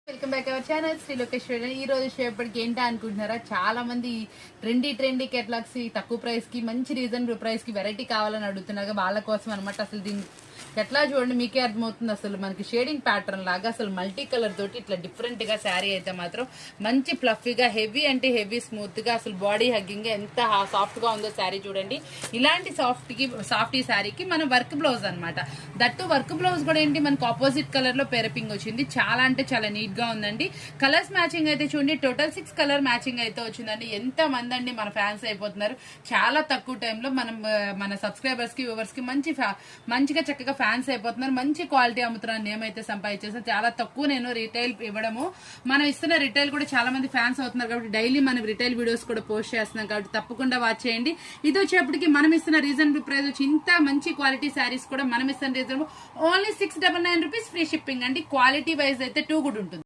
Welcome back our channel Shri Lokeshwari. ఈ రోజు షేపటికి ఏంటా అనుకుంటున్నారా? చాలా మంది ట్రెండీ కేటలాగ్స్ తక్కువ ప్రైస్ కి మంచి రీజనబుల్ ప్రైస్ కి వెరైటీ కావాలని అడుగుతున్నారు. వాళ్ళ కోసం అనమాట. అసలు దీన్ని ఎట్లా చూడండి మీకే అర్థమవుతుంది. అసలు మనకి షేడింగ్ ప్యాటర్న్ లాగా అసలు మల్టీ కలర్ తోటి ఇట్లా డిఫరెంట్ గా శారీ అయితే మాత్రం మంచి ఫ్లఫీగా హెవీ అంటే హెవీ స్మూత్ గా అసలు బాడీ హగ్గింగ్ ఎంత సాఫ్ట్ గా ఉందో శారీ చూడండి. ఇలాంటి సాఫ్ట్ శారీకి మన వర్క్ బ్లౌజ్ అనమాట. దట్టు వర్క్ బ్లౌజ్ కూడా ఏంటి మనకు ఆపోజిట్ కలర్ లో పెరపింగ్ వచ్చింది. చాలా అంటే చాలా నీట్ గా ఉందండి. కలర్స్ మ్యాచింగ్ అయితే చూడండి, టోటల్ 6 కలర్ మ్యాచింగ్ అయితే వచ్చిందండి. ఎంత మంది అండి మన ఫ్యాన్స్ అయిపోతున్నారు. చాలా తక్కువ టైంలో మన సబ్స్క్రైబర్స్ కి వ్యూవర్స్ కి మంచిగా చక్కగా ఫ్యాన్స్ అయిపోతున్నారు. మంచి క్వాలిటీ అమ్ముతున్నాను. నేమైతే సంపాదించేసాను. చాలా తక్కువ నేను రిటైల్ ఇవ్వడము. మనం ఇస్తున్న రిటైల్ కూడా చాలా మంది ఫ్యాన్స్ అవుతున్నారు కాబట్టి డైలీ మనం రిటైల్ వీడియోస్ కూడా పోస్ట్ చేస్తున్నాం కాబట్టి తప్పకుండా వాచ్ చేయండి. ఇది వచ్చేప్పటికి మనం ఇస్తున్న రీజనబుల్ ప్రైస్ వచ్చి ఇంత మంచి క్వాలిటీ శారీస్ కూడా మనం ఇస్తున్న reasonable only 699 rupees free shipping అండి. క్వాలిటీ వైజ్ అయితే 2 గుడ్ ఉంటుంది.